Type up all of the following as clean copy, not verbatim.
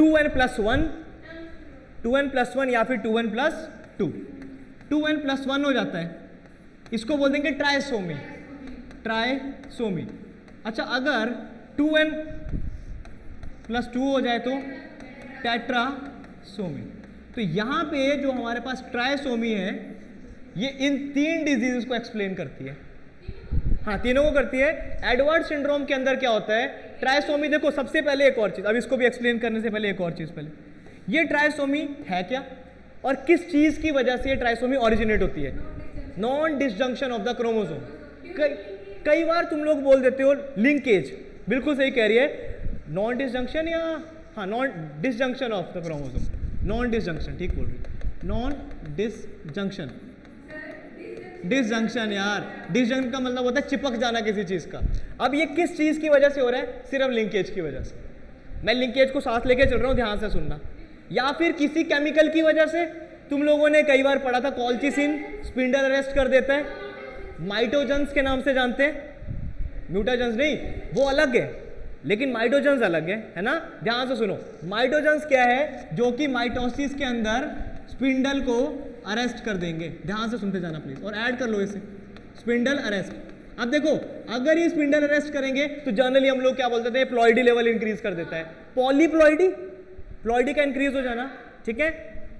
2n+1, 2n+1 या फिर 2n+2, 2n+1 हो जाता है, इसको बोल देंगे ट्राइसोमी, ट्राइसोमी। अच्छा, अगर 2n+2 हो जाए तो टेट्रासोमी। तो यहां पे जो हमारे पास ट्राइसोमी है ये इन 3 डिजीजेस को एक्सप्लेन करती है। हाँ, तीनों को करती है। एडवर्ड सिंड्रोम के अंदर क्या होता है, ट्राइसोमी, देखो सबसे पहले एक और चीज, अब इसको भी एक्सप्लेन करने से पहले एक और चीज, पहले ये ट्राइसोमी है क्या और किस चीज की वजह से ये ट्राइसोमी ओरिजिनेट होती है? Non disjunction of the chromosome. कई बार तुम लोग बोल देते हो लिंकेज, बिल्कुल सही कह रही है, नॉन डिसजंक्शन या हाँ non disjunction of the chromosome, non disjunction, ठीक बोल रही, नॉन डिसजंक्शन, डिसजंक्शन यार, डिसजंक्शन का मतलब होता है चिपक जाना किसी चीज का। अब ये किस चीज की वजह से हो रहा है? सिर्फ लिंकेज की वजह से। मैं लिंकेज को साथ लेके चल रहा हूं, ध्यान से सुनना। या फिर किसी केमिकल की वजह से, तुम लोगों ने कई बार पढ़ा था कॉल्चिसिन स्पिंडल अरेस्ट कर देता है, माइटोजेंस के नाम से जानते हैं, म्यूटाजेंस नहीं, वो अलग है, लेकिन माइटोजेंस अलग है ना। ध्यान से सुनो, माइटोजेंस क्या है? जो कि माइटोसिस के अंदर स्पिंडल को अरेस्ट कर देंगे। ध्यान से सुनते जाना प्लीज, और ऐड कर लो इसे, स्पिंडल अरेस्ट। अब देखो, अगर ये स्पिंडल अरेस्ट करेंगे तो जनरली हम लोग क्या बोलते थे, प्लॉइडी लेवल इंक्रीज कर देता है, पॉलीप्लॉइडी, प्लॉइडी का इंक्रीज हो जाना, ठीक है।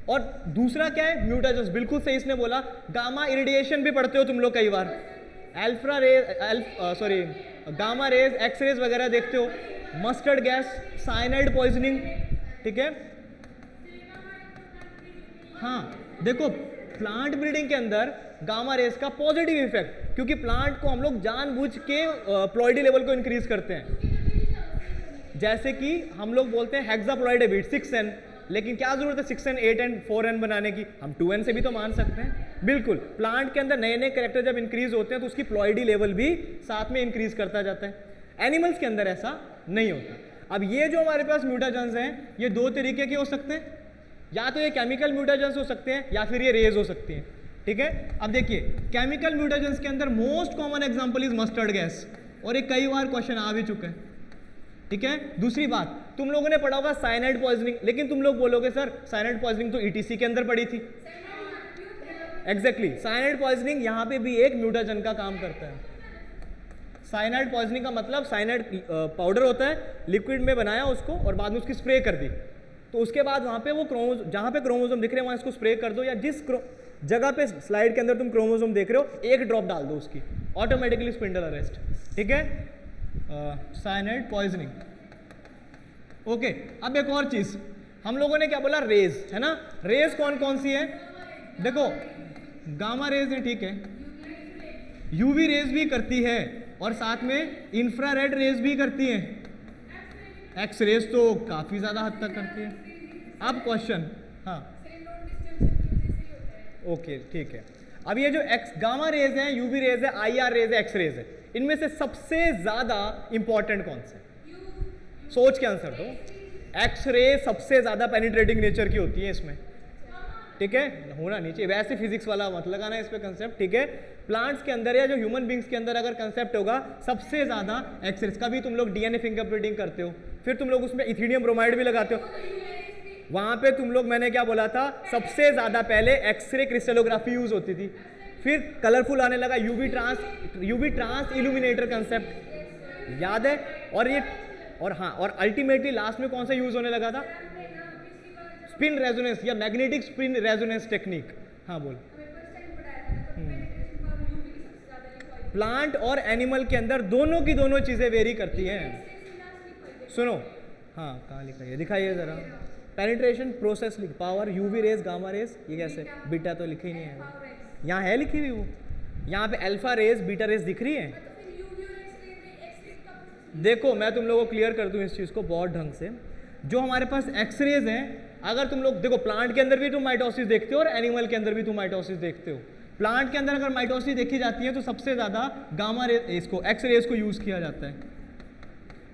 और दूसरा क्या है? म्यूटाजेंस, बिल्कुल सही इसने बोला। गामा इरेडिएशन भी पढ़ते हो तुम लोग कई बार, alpha rays, gamma rays, x rays वगैरह देखते हो, मस्टर्ड गैस, साइनाइड पॉइजनिंग, ठीक है। हाँ देखो, प्लांट ब्रीडिंग के अंदर गामा रेज का पॉजिटिव इफेक्ट, क्योंकि प्लांट को हम लोग जानबूझ के प्लॉइडी लेवल को इंक्रीज करते हैं। जैसे कि हम लोग बोलते हैं हेक्साप्लॉइड हैबिट 6n, लेकिन क्या जरूरत है 6n, 8n, 4n बनाने की? हम 2n से भी तो मान सकते हैं। बिल्कुल, प्लांट के अंदर नए नए कैरेक्टर जब इंक्रीज होते हैं तो उसकी प्लॉइडी लेवल भी साथ में इंक्रीज करता जाता है। एनिमल्स के अंदर ऐसा नहीं होता। अब ये जो हमारे पास म्यूटाजेंस हैं, ये दो तरीके के हो सकते हैं, या तो ये केमिकल म्यूटाजेंस हो सकते हैं या फिर ये रेज हो सकती हैं, ठीक है। अब देखिए, केमिकल म्यूटाजेंस के अंदर most common example is mustard gas, और ये कई बार क्वेश्चन आ भी चुका है, ठीक है। दूसरी बात, तुम लोगों ने पढ़ा होगा साइनाइड पॉइजनिंग, लेकिन तुम लोग बोलोगे सर साइनाइड पॉइजनिंग तो ईटीसी के अंदर पड़ी थी। एग्जैक्टली, साइनाइड पॉइजनिंग यहाँ पे भी एक म्यूटाजन का काम करता है। साइनाइड पॉइजनिंग का मतलब साइनाइड पाउडर होता है, लिक्विड में बनाया उसको और बाद में उसकी स्प्रे कर दी, तो उसके बाद वहाँ पे वो क्रोमोसोम, जहाँ पे क्रोमोसोम दिख रहे हैं वहाँ इसको स्प्रे कर दो, या जिस जगह पे स्लाइड के अंदर तुम क्रोमोसोम देख रहे हो एक ड्रॉप डाल दो उसकी, ऑटोमेटिकली स्पिंडल अरेस्ट, ठीक है। Cyanide poisoning, okay. अब एक और चीज, हम लोगों ने क्या बोला? रेज, है ना। रेज कौन कौन सी है? देखो, गामा रेज है, ठीक है, यूवी रेज भी करती है, और साथ में इंफ्रारेड रेज भी करती है, एक्स रेज तो काफी ज्यादा हद तक करती है। अब क्वेश्चन, हाँ ओके ठीक है। अब ये जो एक्स गामा रेज है, यूवी रेज है, आईआर रेज है, एक्स रेज है, इनमें से सबसे ज्यादा इंपॉर्टेंट कौन सा है? सोच के आंसर दो। एक्स रे सबसे ज्यादा पेनिट्रेटिंग नेचर की होती है इसमें, ठीक है, होना नीचे, वैसे फिजिक्स वाला मत लगाना इस पे कंसेप्ट, ठीक है। प्लांट्स के अंदर या जो ह्यूमन बींग्स के अंदर अगर कंसेप्ट होगा सबसे ज्यादा एक्स रेज का, भी तुम लोग डीएनए फिंगरप्रिंटिंग करते हो, फिर तुम लोग उसमें इथीनियम ब्रोमाइड भी लगाते हो, वहां पे तुम लोग, मैंने क्या बोला था, सबसे ज्यादा पहले एक्सरे क्रिस्टलोग्राफी यूज होती थी, फिर कलरफुल आने लगा यूवी ट्रांस इल्यूमिनेटर कंसेप्ट, याद है। और हाँ, और अल्टीमेटली लास्ट में कौन सा यूज होने लगा था? स्पिन रेजोनेंस या मैग्नेटिक स्पिन रेजोनेंस टेक्निक। हाँ बोल। प्लांट और एनिमल के अंदर दोनों की दोनों चीजें वेरी करती हैं। सुनो, हाँ कहाँ लिखा है, दिखाइए जरा। पेनिट्रेशन प्रोसेस लिख, power, UV rays, gamma raise, ये कैसे? बीटा तो लिखा ही नहीं है, यहाँ है लिखी हुई वो, यहाँ पे अल्फा रेज, बीटा रेज दिख रही है। देखो मैं तुम लोगों को क्लियर कर दूं इस चीज को बहुत ढंग से। जो हमारे पास एक्स रेज हैं, अगर तुम लोग देखो, प्लांट के अंदर भी तुम माइटोसिस देखते हो और एनिमल के अंदर भी तुम माइटोसिस देखते हो। प्लांट के अंदर अगर माइटोसिस देखी जाती है तो सबसे ज्यादा गामा रेज, इसको एक्स रेज को यूज किया जाता है,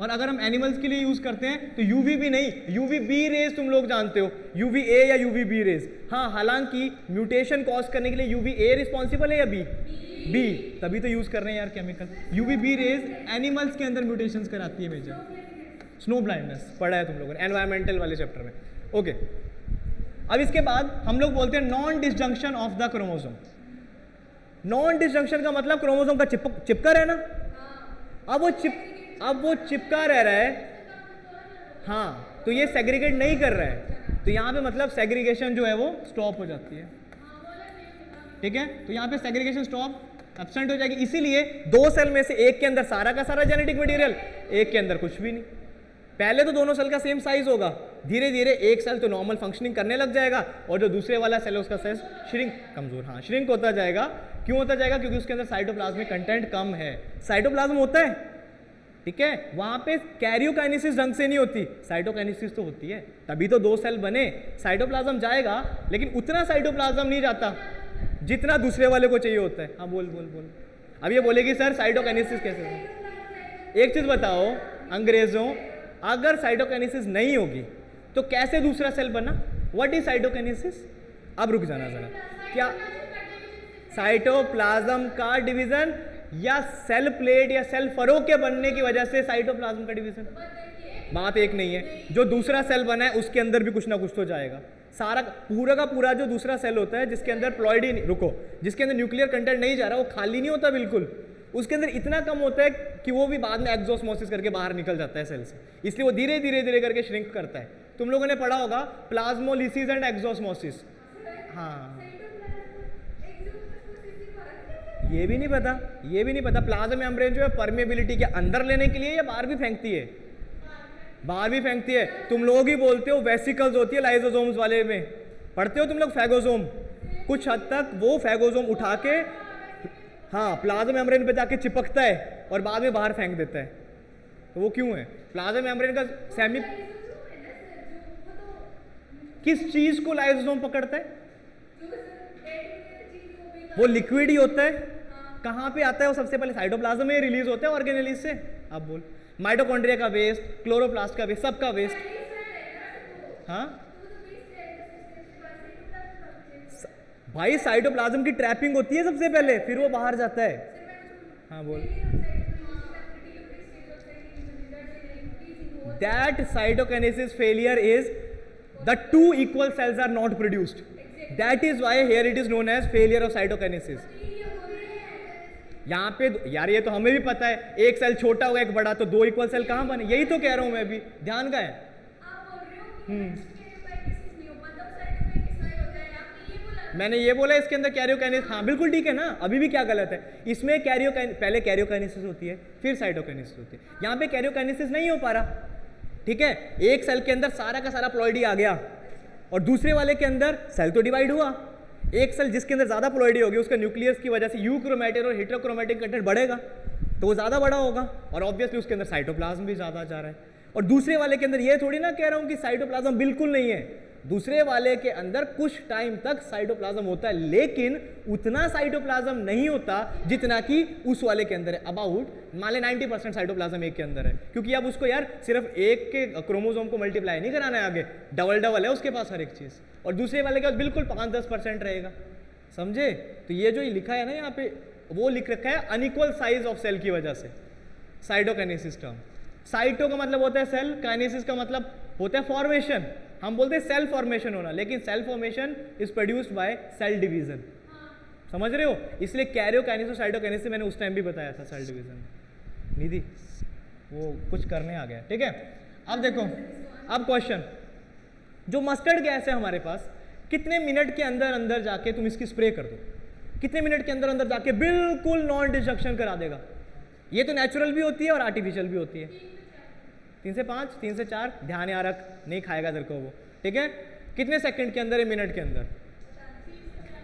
और अगर हम एनिमल्स के लिए यूज करते हैं तो यूवी भी नहीं, यूवी बी रेज तुम लोग जानते हो, यूवी ए या यूवी बी रेज। हाँ, हालांकि म्यूटेशन कॉज करने के लिए यूवी ए रिस्पॉन्सिबल है या बी? बी, तभी तो यूज कर रहे हैं यार chemical. UV B rays animals के अंदर म्यूटेशंस कराती है मेजर। स्नो ब्लाइंडनेस पढ़ा है तुम लोगों ने एनवायरमेंटल वाले चैप्टर में। ओके, अब इसके बाद हम लोग बोलते हैं non disjunction of the chromosome. Non disjunction का मतलब क्रोमोसोम का चिपका रहना। अब वो चिपका रह रहा है, हाँ, तो ये सेग्रीगेट नहीं कर रहा है, तो यहाँ पे मतलब सेग्रीगेशन जो है वो स्टॉप हो जाती है। ठीक है, तो यहाँ पे सेग्रीगेशन स्टॉप, एब्सेंट हो जाएगी। इसीलिए दो सेल में से एक के अंदर सारा का सारा जेनेटिक मटेरियल, एक के अंदर कुछ भी नहीं। पहले तो दोनों सेल का सेम साइज होगा, धीरे धीरे एक सेल तो नॉर्मल फंक्शनिंग करने लग जाएगा और जो दूसरे वाला सेल है उसका साइज श्रिंक, कमजोर, हाँ श्रिंक होता जाएगा। क्यों होता जाएगा? क्योंकि उसके अंदर साइटोप्लाज्मिक कंटेंट कम है। साइटोप्लाज्म होता है, ठीक है, वहां पे कैरियोकाइनेसिस ढंग से नहीं होती, साइटोकाइनेसिस तो होती है, तभी तो दो सेल बने। साइटोप्लाज्म जाएगा लेकिन उतना साइटोप्लाज्म नहीं जाता जितना दूसरे वाले को चाहिए होता है। हाँ बोल बोल बोल। अब ये बोलेगी सर साइटोकाइनेसिस कैसे होगी? एक चीज बताओ अंग्रेजों, अगर साइटोकाइनेसिस नहीं होगी तो कैसे दूसरा सेल बना? What is cytokinesis? अब रुक जाना जरा, क्या साइटोप्लाज्म का डिवीजन या सेल प्लेट या सेल फरो के बनने की वजह से साइटोप्लाज्म का डिवीजन? बात एक नहीं है, जो दूसरा सेल बना है उसके अंदर भी कुछ ना कुछ तो जाएगा। सारा पूरा का पूरा जो दूसरा सेल होता है जिसके अंदर प्लॉइडी, रुको, जिसके अंदर न्यूक्लियर कंटेंट नहीं जा रहा, वो खाली नहीं होता बिल्कुल, उसके अंदर इतना कम होता है कि वो भी बाद में एक्सोस्मोसिस करके बाहर निकल जाता है सेल से, इसलिए वो धीरे धीरे धीरे करके श्रिंक करता है। तुम लोगों ने पढ़ा होगा प्लाज्मोलिसिस एंड एक्सोस्मोसिस। हाँ, ये भी नहीं पता, ये भी नहीं पता। प्लाज्मा मेम्ब्रेन जो है परमेबिलिटी के अंदर लेने के लिए या बाहर भी फेंकती है? बाहर भी फेंकती है। तुम लोग ही बोलते हो वेसिकल्स होती है लाइसोसोम्स वाले में, पढ़ते हो तुम लोग फैगोसोम, कुछ हद तक वो फैगोसोम उठा के हाँ प्लाज्मा मेम्ब्रेन पे जाके चिपकता है और बाद में बाहर फेंक देता है। तो वो क्यों है? प्लाज्मा मेम्ब्रेन का सेमी, किस चीज को लाइसोसोम पकड़ता है? वो लिक्विड ही होता है। कहां पे आता है वो? सबसे पहले साइटोप्लाज्म में रिलीज होता है ऑर्गेनेलिस से। अब बोल, माइटोकॉन्ड्रिया का वेस्ट, क्लोरोप्लास्ट का वेस्ट, सबका वेस्ट। हाँ भाई, साइटोप्लाज्म की ट्रैपिंग होती है सबसे पहले, फिर वो बाहर जाता है। हाँ बोल। That cytokinesis failure is the two equal cells are not produced, that is why here it is known as failure of cytokinesis. यहाँ पे यार ये तो हमें भी पता है, एक सेल छोटा होगा एक बड़ा, तो दो इक्वल सेल कहाँ बने? यही तो कह रहा हूं मैं भी, ध्यान का है। मैंने ये बोला इसके अंदर कैरियोकाइनेसिस, हाँ बिल्कुल ठीक है ना, अभी भी क्या गलत है? इसमें पहले कैरियोकाइनेसिस होती है फिर साइटोकाइनेसिस होती है, यहाँ पे कैरियोकाइनेसिस नहीं हो पा रहा। ठीक है, एक सेल के अंदर सारा का सारा प्लॉइडी आ गया और दूसरे वाले के अंदर सेल तो डिवाइड हुआ। एक सेल जिसके अंदर ज्यादा प्लॉइडी होगी उसका न्यूक्लियस की वजह से यूक्रोमैटिन और हेटेरोक्रोमैटिन कंटेंट बढ़ेगा, तो वो ज्यादा बड़ा होगा और ऑब्वियसली उसके अंदर साइटोप्लाज्म भी ज्यादा जा रहा है। और दूसरे वाले के अंदर ये थोड़ी ना कह रहा हूं कि साइटोप्लाज्म बिल्कुल नहीं है, दूसरे वाले के अंदर कुछ टाइम तक साइटोप्लाज्म होता है, लेकिन उतना साइटोप्लाज्म नहीं होता जितना कि उस वाले के अंदर है। अबाउट मान ले 90% साइटोप्लाज्म एक के अंदर है, क्योंकि अब उसको यार सिर्फ एक के क्रोमोसोम को मल्टीप्लाई नहीं कराना है, आगे डबल डबल है उसके पास हर एक चीज, और दूसरे वाले के पास बिल्कुल 5-10% रहेगा। समझे? तो ये जो लिखा है ना यहाँ पे, वो लिख रखा है अनइक्वल साइज ऑफ सेल की वजह से साइटोकाइनेसिस टर्म। साइटो का मतलब होता है सेल, काइनेसिस का मतलब होता है फॉर्मेशन। हम बोलते हैं सेल फॉर्मेशन होना, लेकिन cell formation is produced by cell division. समझ रहे हो? इसलिए कैरियोकाइनेसिस और साइटोकाइनेसिस मैंने उस टाइम भी बताया था सेल डिवीजन। निधि वो कुछ करने आ गया। ठीक है, अब देखो, अब क्वेश्चन, जो मस्टर्ड गैस है हमारे पास, कितने मिनट के अंदर अंदर जाके तुम इसकी स्प्रे कर दो, कितने मिनट के अंदर अंदर जाके बिल्कुल नॉन डिस्ट्रक्शन करा देगा? ये तो नेचुरल भी होती है और आर्टिफिशियल भी होती है। 3 से 5, 3 से 4, ध्यान याद रख, नहीं खाएगा तेरे को वो। ठीक है, कितने सेकंड के अंदर है? मिनट के अंदर।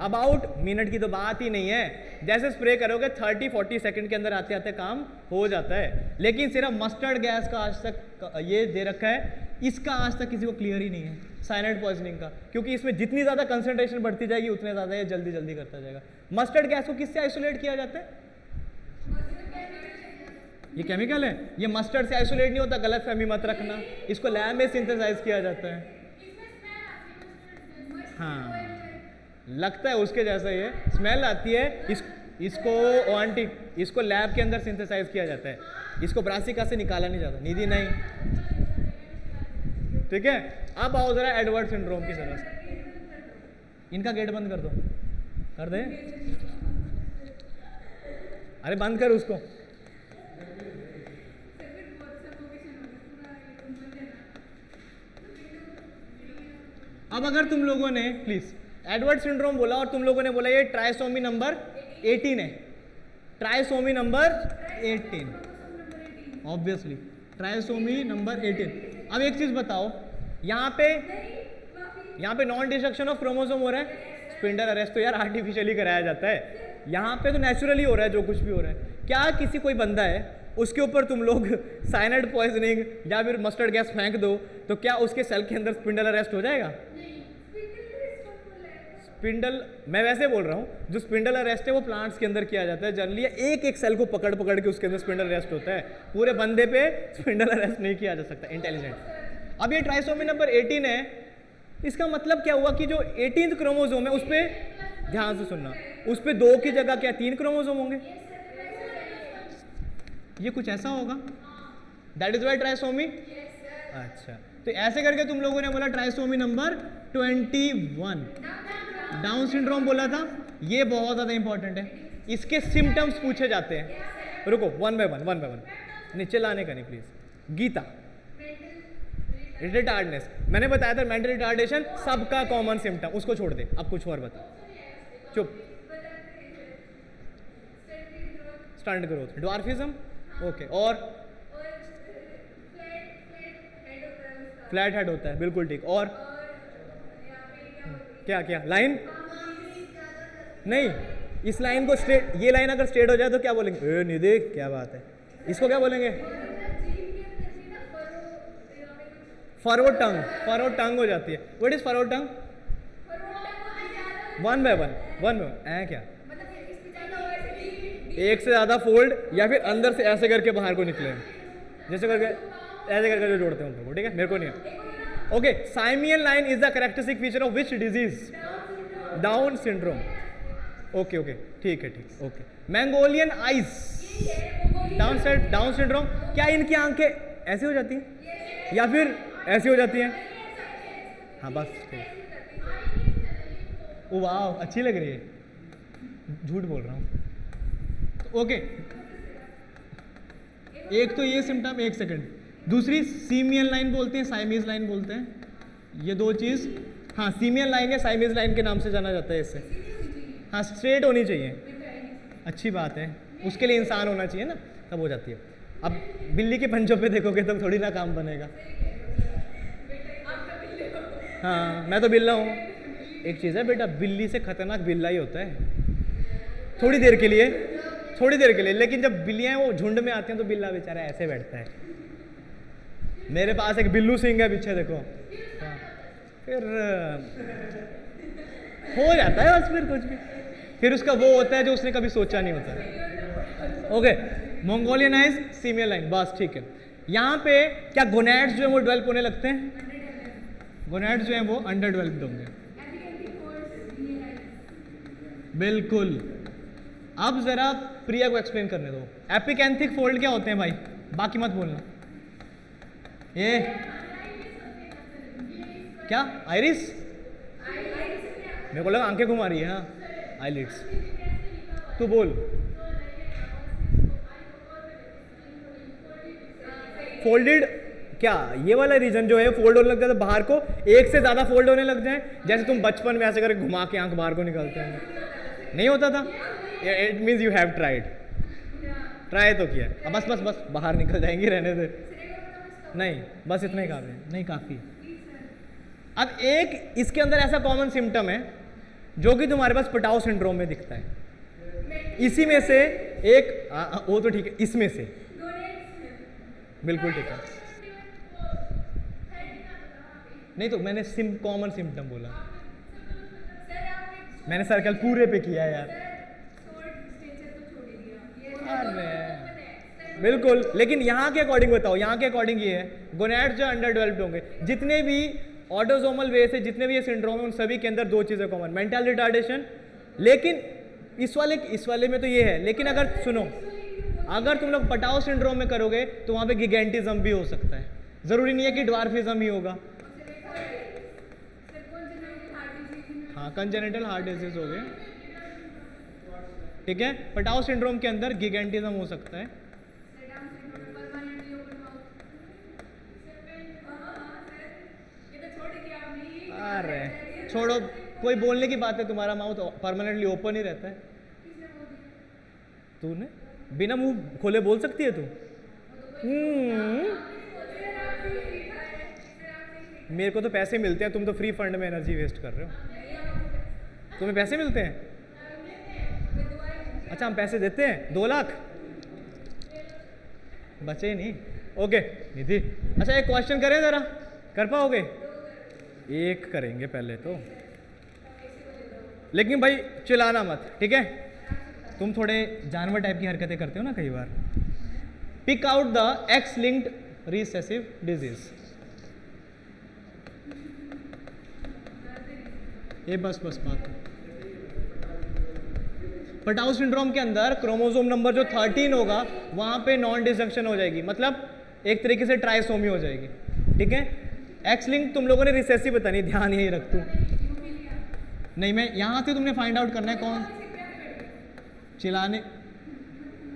अबाउट मिनट की तो बात ही नहीं है, जैसे स्प्रे करोगे 30-40 सेकंड के अंदर आते आते काम हो जाता है। लेकिन सिर्फ मस्टर्ड गैस का आज तक ये दे रखा है, इसका आज तक किसी को क्लियर ही नहीं है, साइनाइड पॉइजनिंग का, क्योंकि इसमें जितनी ज्यादा कंसंट्रेशन बढ़ती जाएगी उतने ज्यादा ये जल्दी जल्दी करता जाएगा। मस्टर्ड गैस को किससे आइसोलेट किया जाता है? ये केमिकल है, ये मस्टर्ड से आइसोलेट नहीं होता, गलत फहमी मत रखना, इसको लैब में सिंथेसाइज किया जाता है। हाँ लगता है उसके जैसा, ये स्मेल आती है, इसको लैब के अंदर सिंथेसाइज किया जाता है, इसको ब्रासिका से निकाला नहीं जाता। निधि नहीं, ठीक है, अब आओ जरा एडवर्ड सिंड्रोम की तरफ। इनका गेट बंद कर दो, कर दे, अरे बंद कर उसको। अब अगर तुम लोगों ने प्लीज एडवर्ड सिंड्रोम बोला और तुम लोगों ने बोला ये ट्राइसोमी नंबर 18 है, trisomy number 18, obviously trisomy number 18। अब एक चीज बताओ, यहाँ पे नॉन डिस्ट्रक्शन ऑफ क्रोमोसोम हो रहा है, स्पिंडल अरेस्ट तो यार आर्टिफिशियली कराया जाता है, यहाँ पे तो नेचुरली हो रहा है जो कुछ भी हो रहा है। क्या किसी कोई बंदा है उसके ऊपर तुम लोग साइनाइड पॉइजनिंग या फिर मस्टर्ड गैस फेंक दो तो क्या उसके सेल के अंदर स्पिंडल अरेस्ट हो जाएगा? स्पिंडल, मैं वैसे बोल रहा हूँ, जो स्पिंडल अरेस्ट है वो प्लांट्स के अंदर किया जाता है जनरली, एक एक सेल को पकड़ पकड़ के उसके अंदर स्पिंडल अरेस्ट होता है, पूरे बंदे पे स्पिंडल अरेस्ट नहीं किया जा सकता। इंटेलिजेंट। अब ये ट्राइसोमी नंबर 18 है, इसका मतलब क्या हुआ कि जो 18th क्रोमोसोम है उस पर ध्यान से सुनना, उस पर 2 की जगह क्या 3 क्रोमोसोम होंगे, ये कुछ ऐसा होगा, दैट इज वाई ट्राइसोमी। अच्छा, तो ऐसे करके तुम लोगों ने बोला ट्राइसोमी नंबर 21, डाउन सिंड्रोम बोला था, ये बहुत ज्यादा इंपॉर्टेंट है, इसके सिम्टम्स पूछे जाते हैं। रुको, वन बाय वन, नीचे लाने का नहीं प्लीज। गीता, रिटार्डनेस, मैंने बताया था मेंटल रिटार्डेशन सबका कॉमन सिम्टम, उसको छोड़ दे, अब कुछ और बता, चुप। स्टंट ग्रोथ, ड्वार्फिज्म, ओके, और फ्लैट हेड होता है, बिल्कुल ठीक, और क्या क्या लाइन नहीं, इस लाइन को स्ट्रेट, ये लाइन अगर स्ट्रेट हो जाए तो क्या बोलेंगे? ए निधि क्या बात है, इसको क्या बोलेंगे? फरो टंग हो जाती है। What is furrow tongue? One by one ऐ क्या, एक से ज्यादा फोल्ड या फिर अंदर से ऐसे करके बाहर को निकले, जैसे करके ऐसे करके जो जोड़ते हैं उन लोगों, ठीक है, मेरे को नहीं है। Okay, simian line is the characteristic feature of which disease? Down syndrome. Okay, ठीक है, okay. Mongolian eyes, Down syndrome, क्या इनकी आंखें ऐसी हो जाती हैं या फिर ऐसी हो जाती हैं? हाँ बस ठीक। ओ वाह, अच्छी लग रही है, झूठ बोल रहा हूँ। ओके, एक तो ये सिम्टम, एक सेकंड, दूसरी सीमियन लाइन बोलते हैं, साइमीज लाइन बोलते हैं, ये दो चीज, हाँ सीमियन लाइन या साइमीज लाइन के नाम से जाना जाता है इससे। हाँ, स्ट्रेट होनी चाहिए, अच्छी बात है, उसके लिए इंसान होना चाहिए ना, तब हो जाती है। अब बिल्ली के पंजों पे देखोगे तब थोड़ी ना काम बनेगा। हाँ, मैं तो बिल्ला हूँ। एक चीज़ है बेटा, बिल्ली से खतरनाक बिल्ला ही होता है, थोड़ी देर के लिए, लेकिन जब बिल्लियाँ वो झुंड में आती हैं तो बिल्ला बेचारा ऐसे बैठता है। मेरे पास एक बिल्लू सिंह है पीछे, देखो, फिर हो जाता है बस, फिर कुछ भी, फिर उसका वो होता है जो उसने कभी सोचा नहीं होता। Okay, Mongolian eyes, simian line, बस ठीक है। यहाँ पे क्या गोनैड्स जो है वो डेवलप होने लगते हैं? गोनैड्स जो है वो अंडर डेवलप्ड होंगे, बिल्कुल। अब जरा प्रिया को एक्सप्लेन करने दो, एपिकेंथिक फोल्ड क्या होते हैं भाई, बाकी मत बोलना। ये क्या, आइरिस? मेरे को लगा आंखें घुमा रही है। हाँ, आईलिड्स, तू बोल। फोल्डेड, क्या ये वाला रीजन जो है फोल्ड होने लग जाता है बाहर को, एक से ज्यादा फोल्ड होने लग जाए, जैसे तुम बचपन में ऐसे करके घुमा के आंख बाहर को निकालते हैं, नहीं होता था? It means you have tried, try तो किया। अब बस बाहर निकल जाएंगी, रहने दे, नहीं बस इतना ही काफी है, नहीं काफी। अब एक इसके अंदर ऐसा कॉमन सिम्टम है जो कि तुम्हारे पास पटाओ सिंड्रोम में दिखता है, इसी में से एक, वो तो ठीक है, इसमें से, बिल्कुल ठीक है। नहीं तो मैंने कॉमन सिम्टम बोला, मैंने सर्कल पूरे पे किया यार। बिल्कुल, लेकिन यहाँ के अकॉर्डिंग बताओ, यहाँ के अकॉर्डिंग ये है, गोनैड्स जो अंडर डेवलप्ड होंगे, जितने भी ऑटोसोमल वे से जितने भी ये सिंड्रोम है उन सभी के अंदर दो चीजें कॉमन, मेंटल रिटार्डेशन, लेकिन इस वाले में तो ये है, लेकिन अगर सुनो, अगर तुम लोग पटाओ सिंड्रोम में करोगे तो वहां पे गिगेंटिज्म भी हो सकता है, जरूरी नहीं है कि ड्वार्फिज्म ही होगा, हाँ कंजेनिटल हार्ट डिजीज हो गए, ठीक है। पटाउ सिंड्रोम के अंदर गिगेंटिज्म हो सकता है। अरे छोड़ो, कोई बोलने की बात है, तुम्हारा माउथ परमानेंटली ओपन ही रहता है। तूने बिना मुंह खोले बोल सकती है तू? मेरे को तो पैसे मिलते हैं, तुम तो फ्री फंड में एनर्जी वेस्ट कर रहे हो। तुम्हें पैसे मिलते हैं? अच्छा हम पैसे देते हैं, 2 लाख बचे ही नहीं। ओके निधि, अच्छा एक क्वेश्चन करें जरा, कर पाओगे? एक करेंगे पहले तो, लेकिन भाई चिल्लाना मत, ठीक है? तुम थोड़े जानवर टाइप की हरकतें करते हो ना कई बार। Pick out the x linked recessive disease. ये बस बात। पटाउ सिंड्रोम के अंदर क्रोमोसोम नंबर जो 13 होगा वहां पे नॉन डिस्ट्रक्शन हो जाएगी, मतलब एक तरीके से ट्राइसोमी हो जाएगी, ठीक है। एक्स लिंक तुम लोगों ने रिसेसिव बता नहीं, ध्यान यही रख तू। नहीं मैं यहां से तुमने फाइंड आउट करना है कौन। चिल्लाने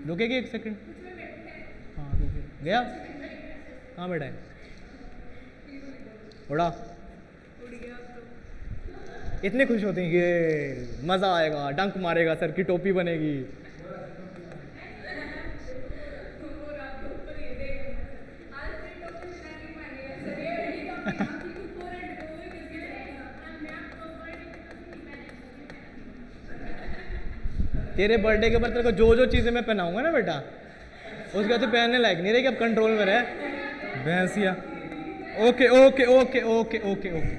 रुकेगी 1 सेकंड। हाँ रुके गया, कहाँ बैठा है? उड़ा। इतने खुश होते हैं कि मजा आएगा, डंक मारेगा, सर की टोपी बनेगी। तेरे बर्थडे के ऊपर तेरे को जो चीजें मैं पहनाऊंगा ना बेटा, उसके बाद तो पहनने लायक नहीं रहेगी, अब कंट्रोल में रहे भैंसिया। Okay okay okay okay okay okay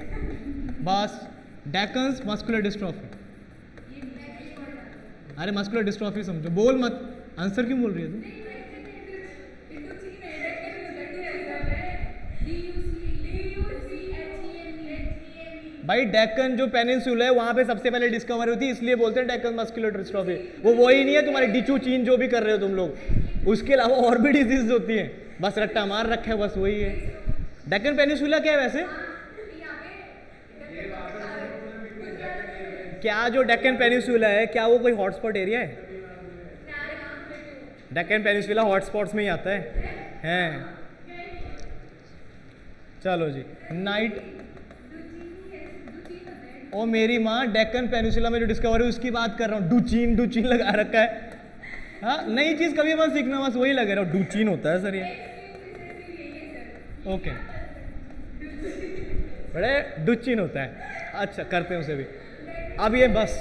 बस। डेकन्स मस्कुलर डिस्ट्रॉफी, अरे मस्कुलर डिस्ट्रॉफी समझो, बोल मत। आंसर क्यों बोल रही है तू? भाई डेक्कन जो पेनिनसुला है वहां पे सबसे पहले डिस्कवर हुई थी, इसलिए बोलते हैं डेक्कन मस्कुलर डिस्ट्रॉफी। वो वही नहीं है तुम्हारी डिचू चीन जो भी कर रहे हो तुम लोग, उसके अलावा और भी डिजीज होती है, बस रट्टा मार रखा है, बस वही है। डेक्कन पेनिनसुला क्या है वैसे? क्या जो डेक्कन पेनिनसुला है क्या वो कोई हॉटस्पॉट एरिया है? डेक्कन पेनिनसुला हॉटस्पॉट्स में ही आता है? चलो जी नाइट। ओ मेरी माँ, डेक्कन पेनिनसुला में जो डिस्कवर हुई उसकी बात कर रहा हूँ। डूचीन लगा रखा है। हाँ नई चीज कभी मत सीखना, बस वही लगे रहा। डूचीन होता है सर ये। ओके बड़े डूचीन होता है। अच्छा करते हैं उसे भी। अब ये बस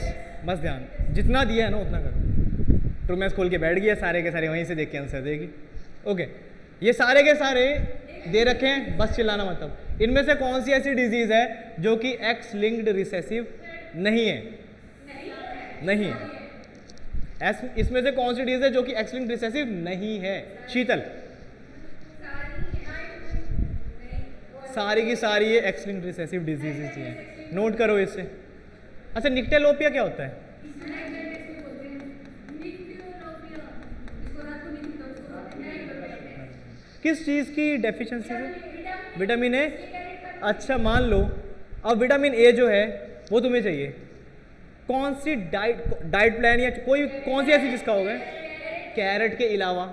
ध्यान, जितना दिया है ना उतना करो। ट्रूमेस खोल के बैठ गया, सारे के सारे वहीं से देख के आंसर देगी। ओके ये सारे के सारे दे रखे हैं, बस चिल्लाना मतलब। इनमें से कौन सी ऐसी डिजीज है जो कि एक्स लिंक्ड रिसेसिव नहीं है? नहीं है। इसमें से कौन सी डिजीज है जो कि एक्स लिंक्ड रिसेसिव नहीं है? शीतल, सारी की सारी ये एक्स लिंक्ड रिसेसिव डिजीजेस हैं, नोट करो इससे। अच्छा निक्टेलोपिया क्या होता है? किस चीज की डेफिशिएंसी है? Vitamin A. अच्छा मान लो अब विटामिन ए जो है वो तुम्हें चाहिए, कौन सी डाइट प्लान या कौन सी ऐसी चीज खाओगे कैरेट के अलावा?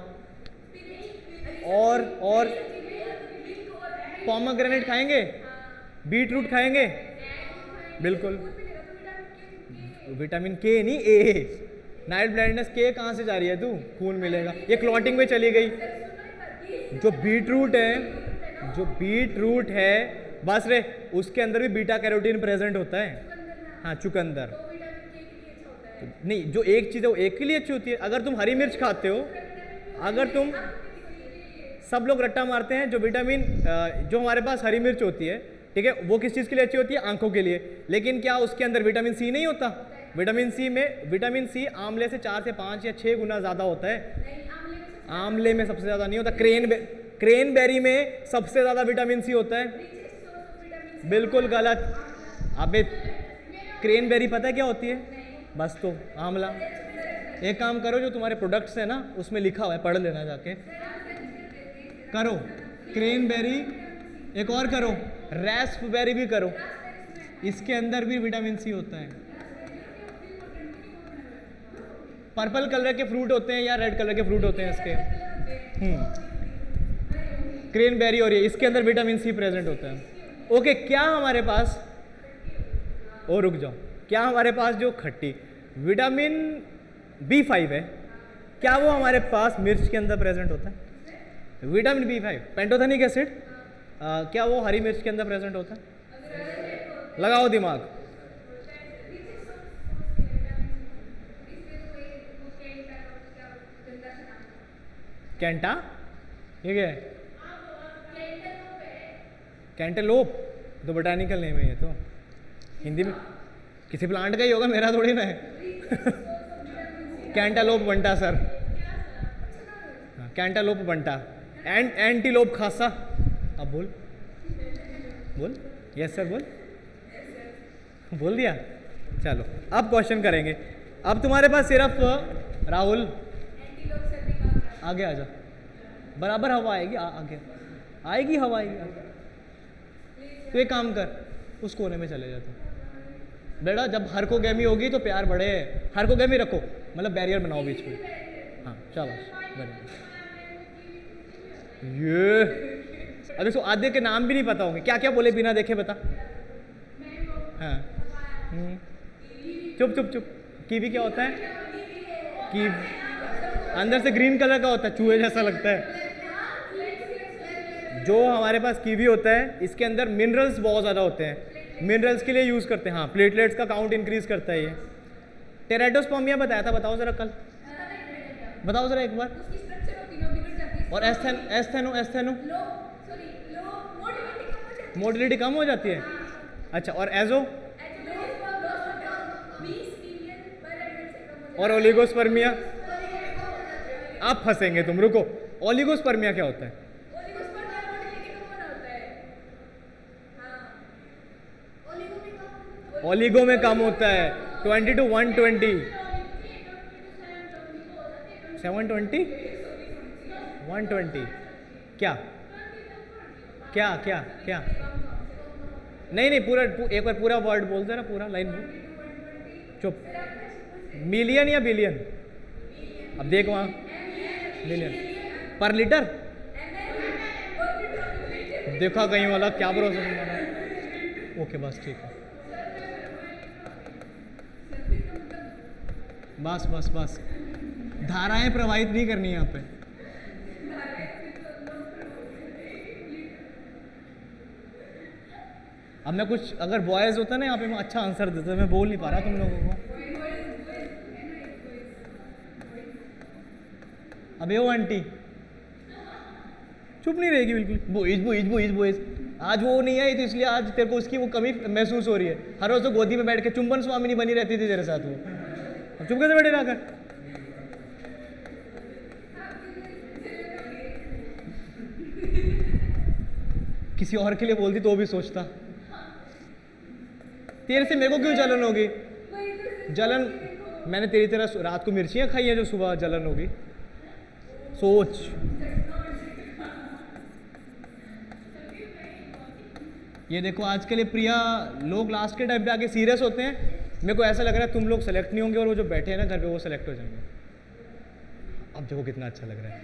और पोमेग्रेनेट खाएंगे, बीटरूट खाएंगे? बिल्कुल। विटामिन के नहीं ए। नाइट ब्लाइंडनेस के कहाँ से जा रही है तू? खून मिलेगा, ये क्लॉटिंग में चली गई। जो बीटरूट है बस रे, उसके अंदर भी बीटा कैरोटीन प्रेजेंट होता है। हाँ चुकंदर नहीं, जो एक चीज़ है वो एक के लिए अच्छी होती है। अगर तुम हरी मिर्च खाते हो, अगर तुम सब लोग रट्टा मारते हैं, जो विटामिन जो हमारे पास हरी मिर्च होती है, ठीक है, वो किस चीज़ के लिए अच्छी होती है? आंखों के लिए। लेकिन क्या उसके अंदर विटामिन सी नहीं होता? विटामिन सी आंवले से 4 से 5 या 6 गुना ज़्यादा होता है। आंवले में सबसे ज़्यादा नहीं होता, क्रेनबेरी में सबसे ज़्यादा विटामिन सी होता है। बिल्कुल गलत। अबे क्रेनबेरी पता है क्या होती है? बस तो आंवला। एक काम करो, जो तुम्हारे प्रोडक्ट्स है ना उसमें लिखा हुआ है, पढ़ लेना जाके। करो क्रेनबेरी, एक और करो, रास्पबेरी भी करो। इसके अंदर भी विटामिन सी होता है। पर्पल कलर के फ्रूट होते हैं या रेड कलर के फ्रूट होते हैं इसके? क्रेनबेरी और ये, इसके अंदर विटामिन सी प्रेजेंट होता है। ओके, क्या हमारे पास, ओ रुक जाओ, क्या हमारे पास जो खट्टी विटामिन B5 है, क्या वो हमारे पास मिर्च के अंदर प्रेजेंट होता है? विटामिन B5 पेंटोथेनिक एसिड, क्या वो हरी मिर्च के अंदर प्रेजेंट होता है? लगाओ दिमाग। कैंटा, ये क्या है? कैंटेलोप, तो बोटानिकल नेम है ये तो। हिंदी में किसी प्लांट का ही होगा, मेरा थोड़ी ना है। कैंटालोप बंटा सर, कैंटालोप बंटा, एंटीलोप खासा। अब बोल बोल, यस सर बोल, बोल दिया। चलो अब क्वेश्चन करेंगे। अब तुम्हारे पास सिर्फ राहुल आगे आ जा, बराबर हवा आएगी, आगे आएगी हवा आएगी आगे। तो एक काम कर, उस कोने में चले जाते बेटा, जब हरकोगैमी होगी तो प्यार बढ़े, हरकोगैमी रखो, मतलब बैरियर बनाओ बीच में। हाँ शाबाश, ये अभी सो आधे के नाम भी नहीं पता होंगे, क्या क्या बोले बिना देखे बता। हाँ चुप चुप चुप। कीवी क्या होता है? कीवी अंदर से ग्रीन कलर का होता है, चूहे जैसा लगता है। जो हमारे पास कीवी होता है, इसके अंदर मिनरल्स बहुत ज़्यादा होते हैं, मिनरल्स के लिए यूज़ करते हैं। हाँ, प्लेटलेट्स का काउंट इंक्रीज करता है ये। टेराटोस्पर्मिया बताया था, बताओ ज़रा कल, बताओ ज़रा एक बार। और एस्थेनो मोटिलिटी कम हो जाती है। अच्छा, और एजो और ओलिगोस्पर्मिया? आप फंसेंगे तुम, रुको। ओलिगोस्पर्मिया क्या होता है? ओलिगो में कम होता है, 20 to 120, 720, 120। क्या क्या क्या क्या? नहीं, पूरा एक बार पूरा वर्ड बोल दे ना, पूरा लाइन बोल। चुप। मिलियन या बिलियन? अब देख वहाँ, मिलियन पर लीटर। देखा कहीं वाला, क्या भरोसा तुम्हारा। ओके बस ठीक है, बस बस बस, धाराएं प्रवाहित नहीं करनी यहाँ पे। अब मैं कुछ, अगर बॉयज होता ना यहाँ पे, मैं अच्छा आंसर देता, मैं बोल नहीं पा रहा तुम लोगों को। अबे वो आंटी चुप नहीं रहेगी बिल्कुल। बॉयज बॉयज बॉयज बॉयज, आज वो नहीं आई तो इसलिए आज तेरे को उसकी वो कमी महसूस हो रही है। हर रोज तो गोदी में बैठ के चुंबन स्वामिनी बनी रहती थी तेरे साथ वो, अब चुप कैसे बैठे रहा कर। किसी और के लिए बोलती तो भी सोचता। तेरे से मेरे को क्यों जलन होगी? जलन, मैंने तेरी तरह रात को मिर्चियां खाई हैं जो सुबह जलन होगी? सोच। ये देखो आज के लिए प्रिया, लोग लास्ट के टाइम पे आके सीरियस होते हैं। मेरे को ऐसा लग रहा है तुम लोग सेलेक्ट नहीं होंगे और वो जो बैठे हैं ना घर पे वो सेलेक्ट हो जाएंगे। अब देखो कितना अच्छा लग रहा है।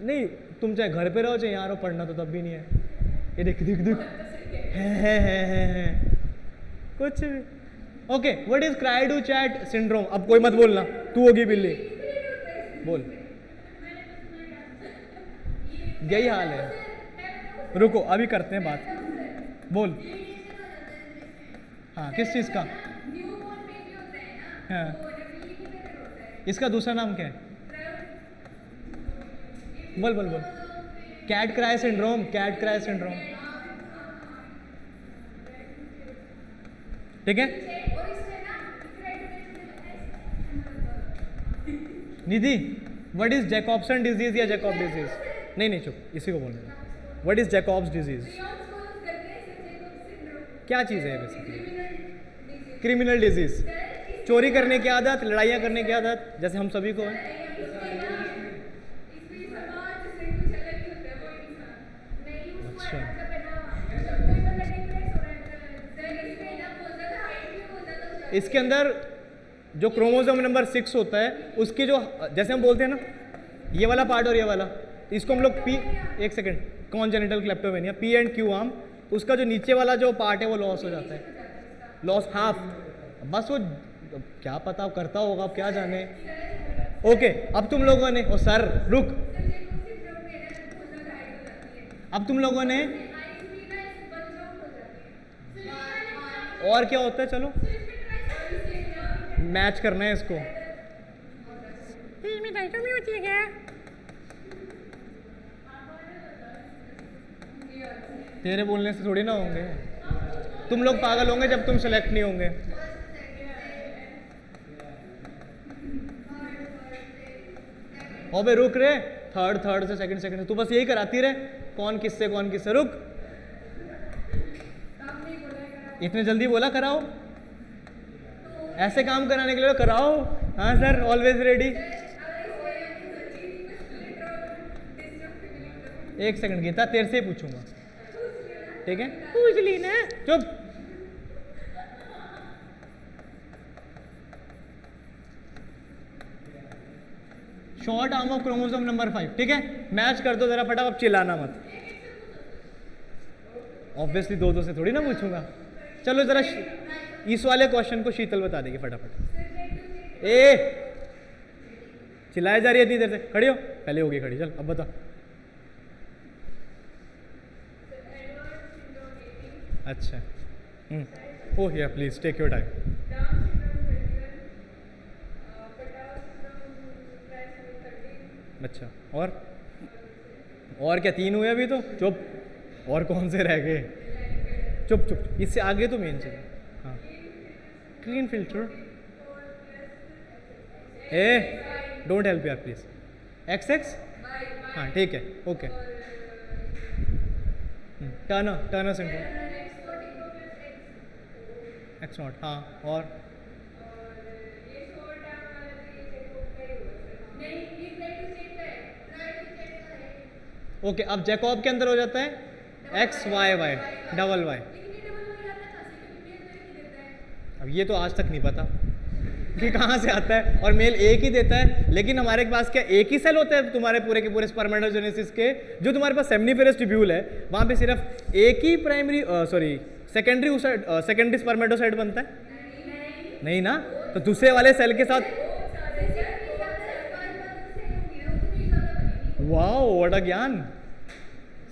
नहीं, तुम चाहे घर पे रहो चाहे यहाँ रहो, पढ़ना तो तब भी नहीं है। ये देख देख देख, है कुछ भी। Okay, what is cri du chat syndrome? अब कोई मत बोलना, तू होगी बिल्ली, बोल। यही हाल है। रुको अभी करते हैं बात, बोल। हाँ, किस चीज़ का? हाँ, इसका दूसरा नाम क्या है? बोल बोल बोल। Cat cry syndrome, cat cry syndrome, ठीक है। Nidhi, what is Jacobsen disease या जैकॉब डिजीज? नहीं चुप, इसी को बोलना। What is Jacobs disease? क्या चीज़ है बेसिकली? क्रिमिनल डिजीज, चोरी करने की आदत, लड़ाइयाँ करने की आदत, जैसे हम सभी को है। अच्छा, इसके अंदर जो क्रोमोसोम नंबर 6 होता है उसकी जो, जैसे हम बोलते हैं ना ये वाला पार्ट और ये वाला, इसको हम लोग पी, एक second, congenital kleptomania, P and Q arm, उसका जो नीचे वाला जो पार्ट है वो लॉस हो जाता है, लॉस हाफ, बस वो क्या पता करता होगा, आप क्या जाने। ओके, अब तुम लोगों ने, ओ सर रुक, अब तुम लोगों ने, और क्या होता है, चलो मैच करना है इसको। इसमें डायटोमी होती है क्या? तेरे बोलने से थोड़ी ना होंगे, तुम लोग पागल होंगे जब तुम सेलेक्ट नहीं होंगे। अबे रुक रे, थर्ड से सेकंड से, तू बस यही कराती रहे, कौन किससे, रुक, इतने जल्दी बोला कराओ, ऐसे काम कराने के लिए कराओ। हाँ सर, ऑलवेज रेडी। एक सेकंड गीता, तेरे से ही पूछूंगा, ठीक है? पूछ ली ना, चुप। Short arm of chromosome number 5, ठीक है? मैच कर दो जरा फटाफट, चिल्लाना मत। ऑब्वियसली दो से थोड़ी ना पूछूंगा। चलो जरा इस वाले क्वेश्चन को शीतल बता देगी फटाफट। चिल्लाए जा रही है इतनी देर से, खड़ी हो, पहले होगी खड़ी, चल अब बता। अच्छा, ओह या प्लीज टेक योर टाइम। अच्छा, और क्या 3 हुए अभी तो? चुप, और कौन से रह गए? चुप, इससे आगे तो मेन चाहिए। हाँ, क्लीन फिल्टर, डोंट हेल्प यार प्लीज। XX, हाँ ठीक है, ओके। टर्नर सिंड्रोम, X0, हाँ, और ओके, अब जैकॉब के अंदर हो जाता है XYY, डबल Y। अब ये तो आज तक नहीं पता कि कहाँ से आता है, और मेल एक ही देता है, लेकिन हमारे पास क्या एक ही सेल होता है तुम्हारे पूरे के पूरे स्पर्मेटोजेनेसिस के? जो तुम्हारे पास सेमनीफेरस ट्यूब्यूल है वहाँ पे सिर्फ एक ही सेकेंडरी स्पर्मेटोसाइट बनता है? नहीं ना, तो दूसरे वाले सेल के साथ, वाओ व्हाट अ ज्ञान,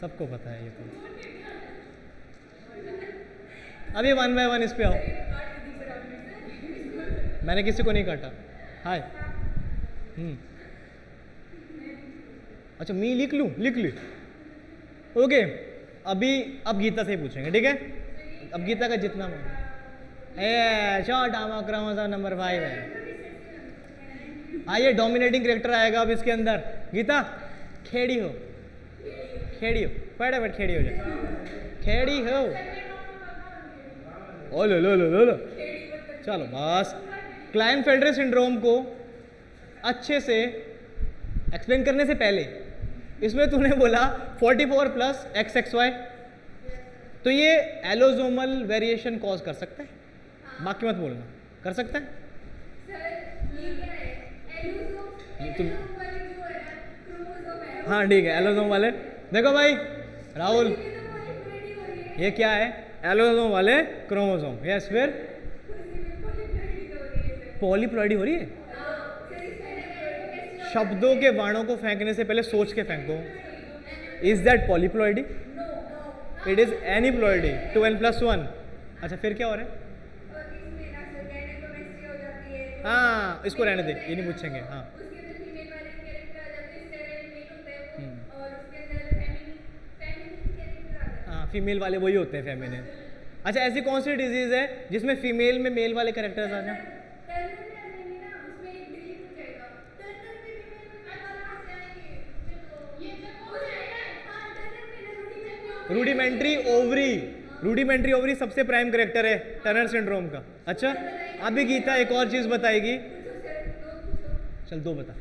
सबको पता है ये तो। अभी 1 by 1 इस पे आओ, मैंने किसी को नहीं काटा। हाय, अच्छा मी लिख लूँ, लिख ली, ओके। अब गीता से ही पूछेंगे, ठीक है? अब गीता का जितना शॉर्ट आर्म क्रोमोसोम नंबर 5 है। आइए, डोमिनेटिंग कैरेक्टर आएगा अब इसके अंदर। गीता खेड़ी हो, फटाफट खेड़ी हो जाए, खेड़ी हो। ओ लो, चलो बस। क्लाइनफेल्टर सिंड्रोम को अच्छे से एक्सप्लेन करने से पहले, इसमें तूने बोला 44+ XXY, तो ये एलोसोमल वेरिएशन कॉज कर सकता है? बाकी मत बोलना, कर सकता है? हाँ ठीक है, एलोसोम वाले। देखो भाई राहुल, ये क्या है? एलोसोम वाले क्रोमोसोम, यस। फिर पॉलीप्लॉइडी हो रही है? शब्दों के बाणों को फेंकने से पहले सोच के फेंको। Is that polyploidy? It is aneuploidy, 2n+1। अच्छा, फिर क्या हो रहा है? हाँ, इसको रहने दे, ये नहीं पूछेंगे। हाँ, फीमेल वाले वही होते हैं, फेमिनिन। अच्छा, ऐसी कौन सी डिजीज है जिसमें फीमेल में मेल वाले कैरेक्टर्स आ जाए? रूडिमेंट्री ओवरी सबसे प्राइम कैरेक्टर है टर्नर सिंड्रोम का। अच्छा, अभी गीता एक और चीज बताएगी। चल 2 बता।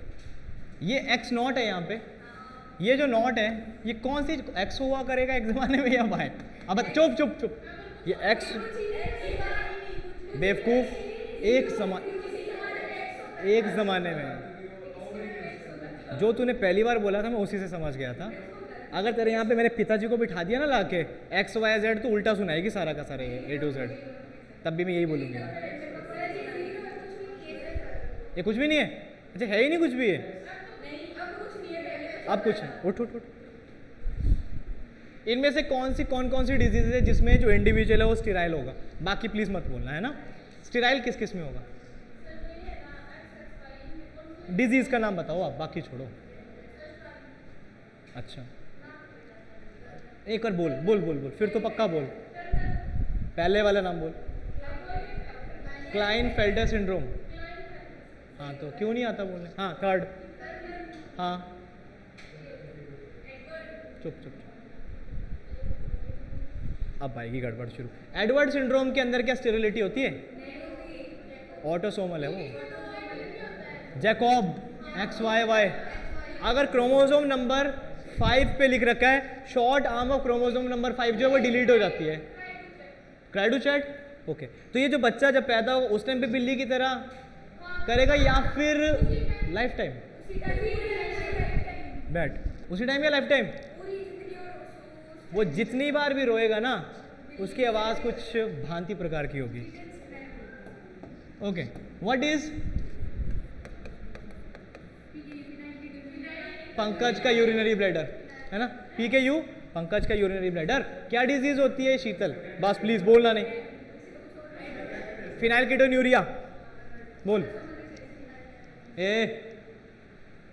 ये X0 है यहाँ पे, ये जो नॉट है ये कौन सी X हुआ करेगा एक जमाने में या Y? अब चुप, ये X बेवकूफ, एक ज़माने में जो तूने पहली बार बोला था मैं उसी से समझ गया था। अगर तेरे यहाँ पे मेरे पिताजी को बिठा दिया ना लाके एक्स वाई जेड, तो उल्टा सुनाएगी सारा का सारा ये A to Z, तब भी मैं यही बोलूँगी। ये कुछ भी नहीं है? अच्छा है ही नहीं कुछ भी ये? अब कुछ है। उठ उठ उठ। इनमें से कौन कौन सी डिजीज है जिसमें जो इंडिविजुअल है वो स्टेराइल होगा? बाकी प्लीज मत बोलना, है ना। स्टेराइल किस किस में होगा? डिजीज का नाम बताओ आप, बाकी छोड़ो। अच्छा एक और बोल बोल बोल बोल, फिर तो पक्का बोल। पहले वाला नाम बोल। Klinefelter syndrome. हाँ तो क्यों नहीं आता बोलने? हाँ थर्ड। हाँ चुप चुप। अब आएगी गड़बड़ शुरू। एडवर्ड सिंड्रोम के अंदर क्या स्टेरिलिटी होती है? ऑटोसोमल है वो। Jakob XYY। अगर क्रोमोसोम नंबर 5 पे लिख रखा है short arm of chromosome number 5 जो है वो डिलीट हो जाती है। Cry du chat. ओके तो ये जो बच्चा जब पैदा हो उस टाइम पे बिल्ली की तरह करेगा या फिर लाइफ टाइम? बैठ उसी टाइम या लाइफ टाइम? वो जितनी बार भी रोएगा ना उसकी आवाज कुछ भांति प्रकार की होगी। ओके व्हाट इज पंकज का यूरिनरी ब्लैडर, है ना? PKU पंकज का यूरिनरी ब्लैडर। क्या डिजीज होती है शीतल? बस प्लीज बोलना नहीं। फिनाइलकीटोन्यूरिया बोल।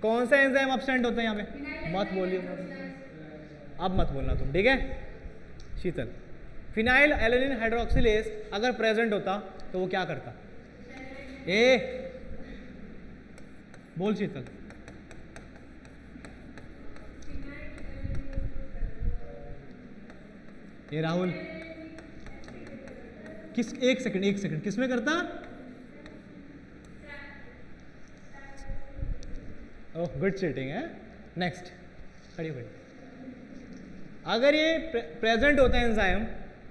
कौन सा एंजाइम एब्सेंट होता है यहाँ पे? मत बोलिए, अब मत बोलना तुम, ठीक है शीतल। फिनाइल एलेनिन हाइड्रोक्सिलेज अगर प्रेजेंट होता तो वो क्या करता? बोल शीतल। ये राहुल किस एक सेकंड किस में करता? ओह गुड चीटिंग है। नेक्स्ट खड़ी खड़ी। अगर ये प्रेजेंट होता है एंजाइम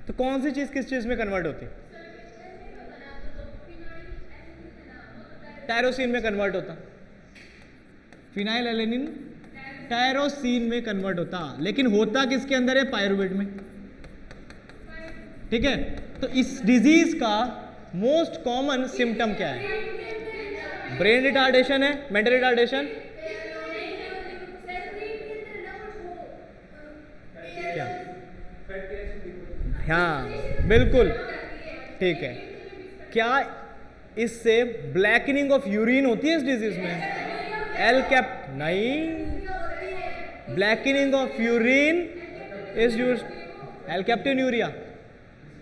तो कौन सी चीज किस चीज में कन्वर्ट होती? टायरोसिन में कन्वर्ट होता। फिनाइल एलेनिन टायरोसिन में कन्वर्ट होता, लेकिन होता किसके अंदर है? पायरुवेट में, ठीक है। तो इस डिजीज का मोस्ट कॉमन सिम्टम क्या है? ब्रेन रिटार्डेशन है, मेंटल रिटार्डेशन, क्या? हाँ बिल्कुल ठीक है। क्या इससे ब्लैकनिंग ऑफ यूरिन होती है इस डिजीज में? नहीं, blackening of urine is use alkaptonuria.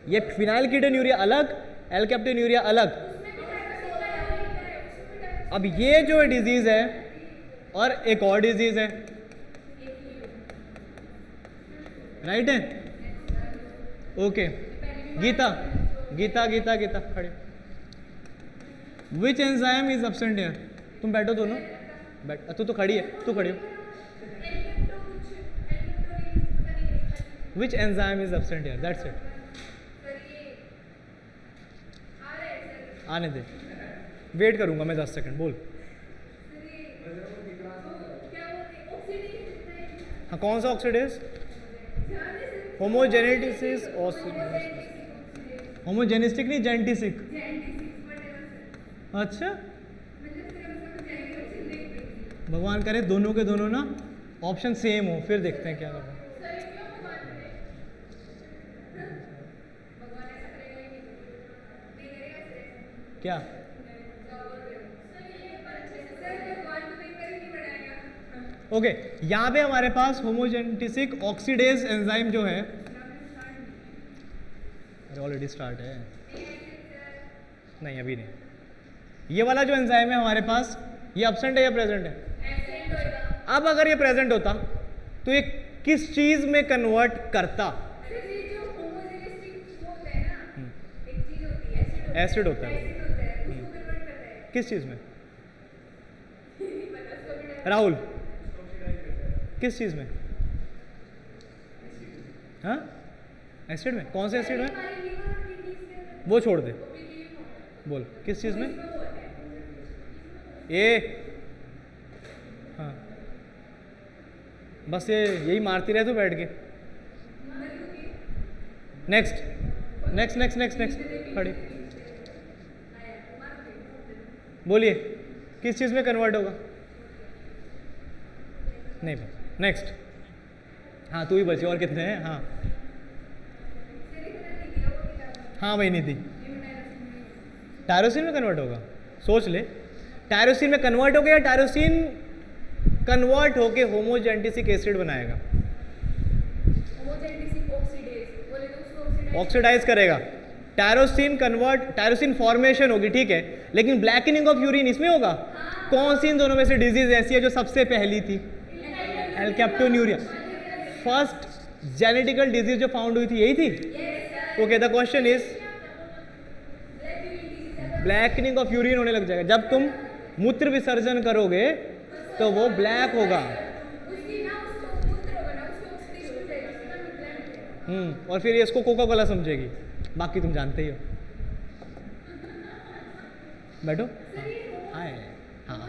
ये फिनाइलकीटोन्यूरिया अलग, एल्केप्टोन्यूरिया अलग। अब ये जो डिजीज है और एक और डिजीज है, राइट है? ओके गीता गीता गीता गीता खड़े। Which enzyme is absent here? तुम बैठो दोनों, बैठ। तू तो खड़ी है, तू खड़ी हो। Which enzyme is absent here? That's it. आने दे, वेट करूंगा मैं 10 सेकंड। बोल। हाँ कौन सा ऑक्सीडेज? होमोजेनेटिसिस। होमोजेनिस्टिक नहीं, जेनेटिसिक। अच्छा भगवान करे दोनों के दोनों ना ऑप्शन सेम हो, फिर देखते हैं क्या होगा। क्या? ओके यहाँ पे हमारे पास होमोजेनेटिसिक ऑक्सीडेज एंजाइम जो है, अरे ऑलरेडी स्टार्ट है। नहीं अभी नहीं। ये वाला जो एंजाइम है हमारे पास, ये एब्सेंट है या प्रेजेंट है? अब अगर ये प्रेजेंट होता तो ये किस चीज में कन्वर्ट करता? एसिड होता है। किस चीज में? राहुल किस चीज में? हाँ एसिड में। कौन से एसिड में? वो छोड़ दे, बोल किस चीज में? ए हाँ, बस ये यही मारती रहे तू बैठ के। Next next next next next खड़ी बोलिए किस चीज में कन्वर्ट होगा? नहीं पता। नेक्स्ट। हाँ तू ही बची, और कितने हैं? हाँ हाँ वही नहीं थी। टायरोसिन में कन्वर्ट होगा? सोच ले, टायरोसिन में कन्वर्ट हो गया या टायरोसिन कन्वर्ट होके होमोजेंटिसिक एसिड बनाएगा? ऑक्सीडाइज करेगा। टायरोसिन कन्वर्ट, टायरोसिन फॉर्मेशन होगी, ठीक है, लेकिन ब्लैकनिंग ऑफ यूरिन इसमें होगा? कौन सी इन दोनों में से डिजीज ऐसी है जो सबसे पहली थी? एल्केप्टोन्यूरिया। फर्स्ट जेनेटिकल डिजीज जो फाउंड हुई थी यही थी? Okay, the question is blackening of urine होने लग जाएगा जब तुम मूत्र विसर्जन करोगे तो वो ब्लैक होगा। और फिर ये इसको कोका कोला समझेगी, बाकी तुम जानते ही हो। बैठो। हाय। हाँ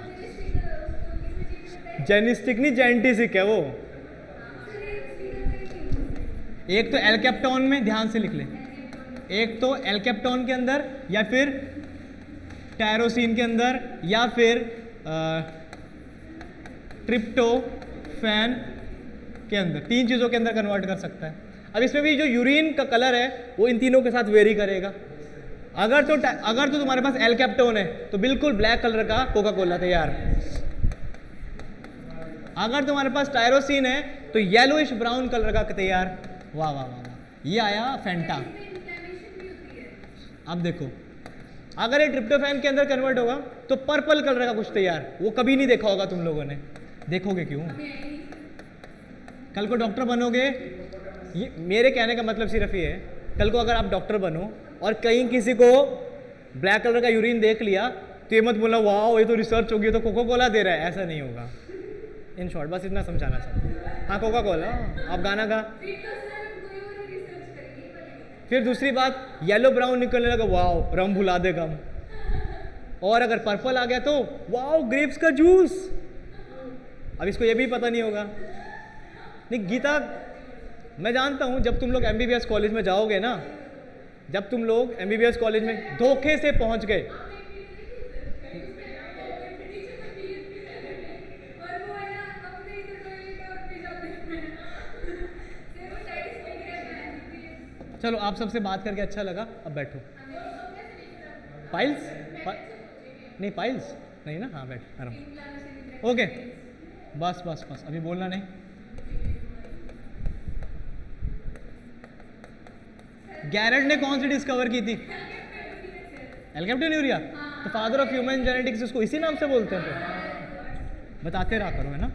जेनिस्टिक नहीं जेंटिसिक है वो। एक तो एल्केप्टोन में, ध्यान से लिख ले, एक तो एल्केप्टोन के अंदर या फिर टायरोसिन के अंदर या फिर ट्रिप्टोफैन के अंदर, तीन चीज़ों के अंदर कन्वर्ट कर सकता है। अब इसमें भी जो यूरिन का कलर है वो इन तीनों के साथ वेरी करेगा। अगर तो तुम्हारे पास एल्केप्टोन है तो बिल्कुल ब्लैक कलर का कोका कोला तैयार। अगर तुम्हारे पास टायरोसिन है तो येलोइश ब्राउन कलर का तैयार। वाह वाह वाह, ये आया फैंटा। अब देखो, अगर ये ट्रिप्टोफैन के अंदर कन्वर्ट होगा तो पर्पल कलर का कुछ तैयार। वो कभी नहीं देखा होगा तुम लोगों ने। देखोगे क्यों? कल को डॉक्टर बनोगे, ये मेरे कहने का मतलब सिर्फ ये है, कल को अगर आप डॉक्टर बनो और कहीं किसी को ब्लैक कलर का यूरिन देख लिया तो ये मत बोला वाह ये तो रिसर्च होगी तो कोका कोला दे रहा है, ऐसा नहीं होगा। इन शॉर्ट बस इतना समझाना चाहता। हाँ कोका कोला, आप गाना गा। फिर दूसरी बात, येलो ब्राउन निकलने लगा, वाह रम भुला देगा हम। और अगर पर्पल आ गया तो वाह ग्रेप्स का जूस। अब इसको ये भी पता नहीं होगा। नहीं गीता, मैं जानता हूँ जब तुम लोग एमबीबीएस कॉलेज में जाओगे ना, जब तुम लोग एमबीबीएस कॉलेज में धोखे से पहुंच गए, चलो आप सबसे बात करके अच्छा लगा, अब बैठो। पाइल्स नहीं, पाइल्स नहीं ना, हाँ बैठ आराम। ओके बस बस बस, अभी बोलना नहीं। गैरेट ने कौन सी डिस्कवर की थी? एल्केप्टोन्यूरिया। तो फादर ऑफ ह्यूमन जेनेटिक्स उसको इसी नाम से बोलते हैं। तो बताते रहा करो, है ना।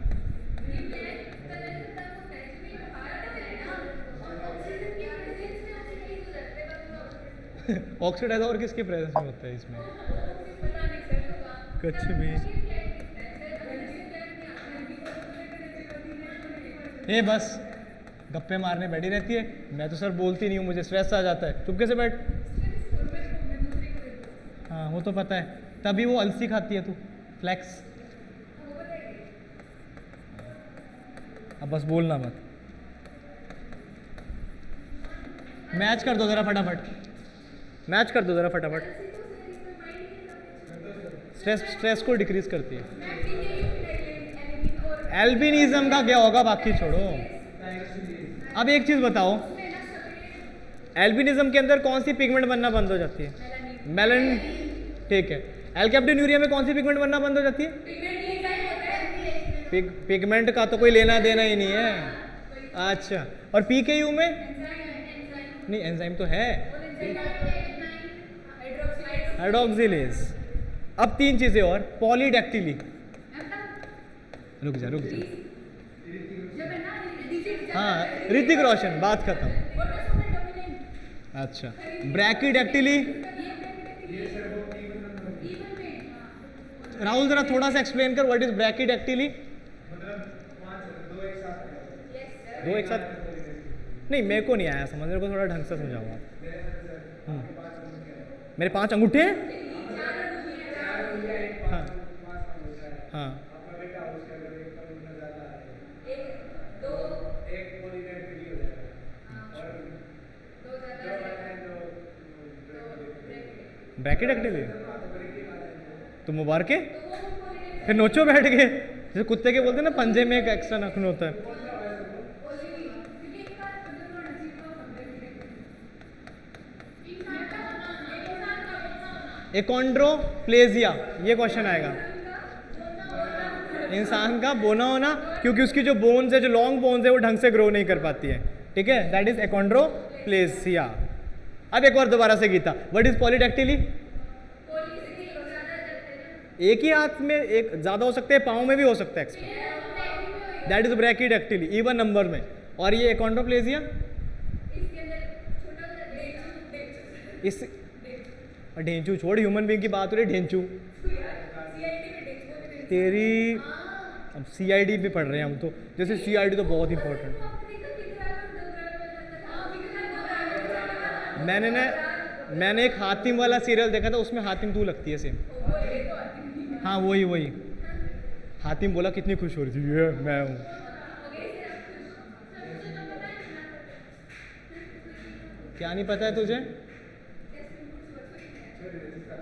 ऑक्सीडाइज और किसके प्रेजेंस में होता है इसमें? कुछ भी। ये बस गप्पे मारने बैठी रहती है। मैं तो सर बोलती नहीं हूँ, मुझे स्ट्रेस आ जाता है। चुपके से बैठ। हाँ वो तो पता है, तभी वो अलसी खाती है तू, फ्लैक्स। अब बस बोलना मत। मैच कर दो जरा फटाफट, मैच कर दो जरा फटाफट। स्ट्रेस को डिक्रीज करती है। एल्बिनिज्म का क्या होगा बाकी छोड़ो। अब एक चीज बताओ, एल्बिनिज्म के अंदर कौन सी पिगमेंट बनना बंद हो जाती है? मेलानिन, ठीक है। एल्केप्टोन्यूरिया में कौन सी पिगमेंट बनना बंद हो जाती है? पिगमेंट का तो कोई लेना देना ही नहीं है। अच्छा, और पीकेयू में? नहीं एंजाइम तो है, हाइड्रोक्सिलेज। अब तीन चीजें और, पॉलीडैक्टिली। रुक जा। हाँ ऋतिक रोशन, बात खत्म। अच्छा, ब्रैकीडैक्टिली। राहुल जरा थोड़ा सा एक्सप्लेन कर, व्हाट इज ब्रैकीडैक्टिली? दो एक साथ नहीं, मेरे को नहीं आया समझ, मेरे को थोड़ा ढंग से समझाओ आप। मेरे 5 अंगूठे हैं? हाँ ब्रैकेट एक्टिव तो मुबारक है, फिर नोचो बैठ के, जैसे कुत्ते के बोलते हैं ना पंजे में एक एक्स्ट्रा नाखून होता है। एकोंड्रोप्लेजिया, ये क्वेश्चन आएगा। इंसान का बोना होना, क्योंकि उसकी जो बोन्स है, जो लॉन्ग बोन्स है, वो ढंग से ग्रो नहीं कर पाती है। ठीक है, दैट इज एकोंड्रोप्लेजिया। अब एक बार दोबारा से गीता, व्हाट इज पॉलीडैक्टिली? एक ही हाथ में एक ज्यादा हो सकते हैं, पाँव में भी हो सकता है extra, that is brachydactyly, even number में। और ये एकोंड्रोप्लेजिया इस ढेंचू छोड़, ह्यूमन बीइंग की बात हो रही है, ढेंचू तेरी। अब सीआईडी भी पढ़ रहे हैं हम तो, जैसे सीआईडी तो बहुत इंपॉर्टेंट। मैंने एक हातिम वाला सीरियल देखा था, उसमें हातिम तू लगती है सेम। हाँ वही हातिम बोला कितनी खुश हो रही थी, ये मैं हूँ। क्या नहीं पता है तुझे?